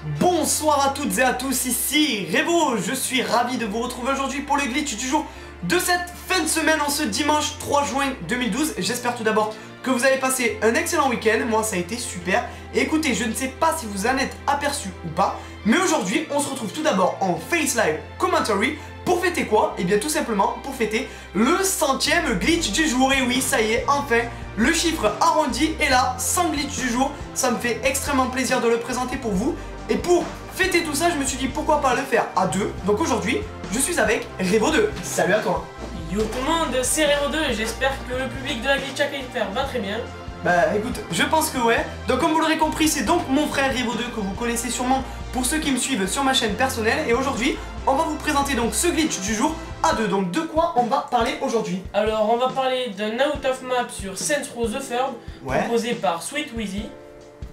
Bonsoir à toutes et à tous, ici Revo, je suis ravi de vous retrouver aujourd'hui pour le glitch du jour de cette fin de semaine en ce dimanche 3 juin 2012. J'espère tout d'abord que vous avez passé un excellent week-end, moi ça a été super. Et écoutez, je ne sais pas si vous en êtes aperçu ou pas, mais aujourd'hui on se retrouve tout d'abord en Face Live Commentary. Pour fêter quoi? Et bien tout simplement pour fêter le 100e glitch du jour. Et oui, ça y est, enfin, le chiffre arrondi est là, 100 glitch du jour. Ça me fait extrêmement plaisir de le présenter pour vous. Et pour fêter tout ça, je me suis dit pourquoi pas le faire à deux. Donc aujourd'hui, je suis avec Revo2. Salut à toi. Yo tout le monde, c'est Revo2. J'espère que le public de la glitch faire va très bien. Bah écoute, je pense que ouais. Donc comme vous l'aurez compris, c'est donc mon frère Revo2 que vous connaissez sûrement pour ceux qui me suivent sur ma chaîne personnelle. Et aujourd'hui, on va vous présenter donc ce glitch du jour à deux. Donc de quoi on va parler aujourd'hui? Alors on va parler d'un out of map sur Saints Row the Third, proposé par Sweet Wheezy.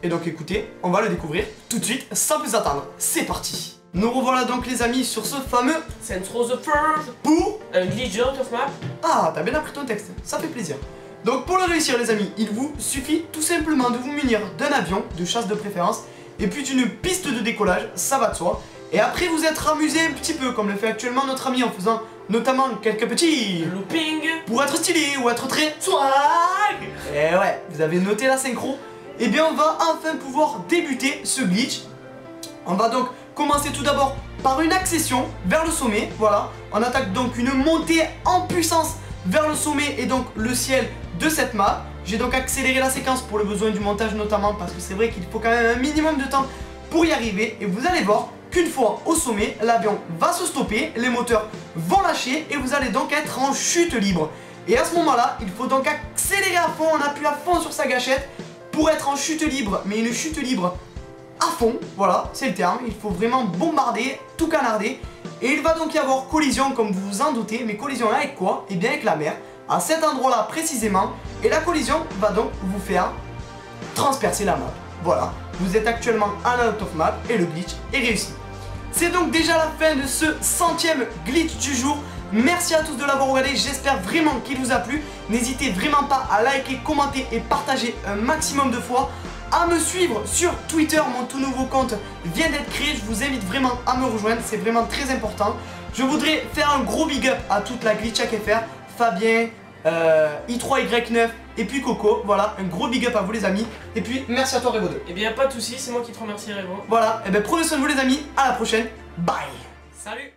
Et donc écoutez, on va le découvrir tout de suite sans plus attendre. C'est parti. Nous revoilà donc les amis sur ce fameux Saints Row the Third pour un glitch out of map. Ah, t'as bien appris ton texte, ça fait plaisir. Donc pour le réussir les amis, il vous suffit tout simplement de vous munir d'un avion, de chasse de préférence, et puis d'une piste de décollage, ça va de soi. Et après vous être amusé un petit peu, comme le fait actuellement notre ami en faisant notamment quelques petits looping pour être stylé ou être très swag. Et ouais, vous avez noté la synchro. Et bien on va enfin pouvoir débuter ce glitch. On va donc commencer tout d'abord par une accession vers le sommet, voilà. On attaque donc une montée en puissance vers le sommet et donc le ciel de cette map. J'ai donc accéléré la séquence pour le besoin du montage notamment, parce que c'est vrai qu'il faut quand même un minimum de temps pour y arriver. Et vous allez voir qu'une fois au sommet, l'avion va se stopper, les moteurs vont lâcher et vous allez donc être en chute libre. Et à ce moment-là, il faut donc accélérer à fond, on appuie à fond sur sa gâchette pour être en chute libre, mais une chute libre à fond, voilà, c'est le terme. Il faut vraiment bombarder, tout canarder. Et il va donc y avoir collision, comme vous vous en doutez, mais collision avec quoi? Et bien avec la mer, à cet endroit-là précisément. Et la collision va donc vous faire transpercer la map. Voilà, vous êtes actuellement en out of map et le glitch est réussi. C'est donc déjà la fin de ce 100e glitch du jour. Merci à tous de l'avoir regardé, j'espère vraiment qu'il vous a plu. N'hésitez vraiment pas à liker, commenter et partager un maximum de fois. À me suivre sur Twitter, mon tout nouveau compte vient d'être créé, je vous invite vraiment à me rejoindre, c'est vraiment très important. Je voudrais faire un gros big up à toute la glitch FR, Fabien, I3Y9 et puis Coco, voilà, un gros big up à vous les amis. Et puis merci à toi Revo2. Et bien pas de soucis, c'est moi qui te remercie Revo. Voilà, et bien prenez soin de vous les amis, à la prochaine, bye. Salut.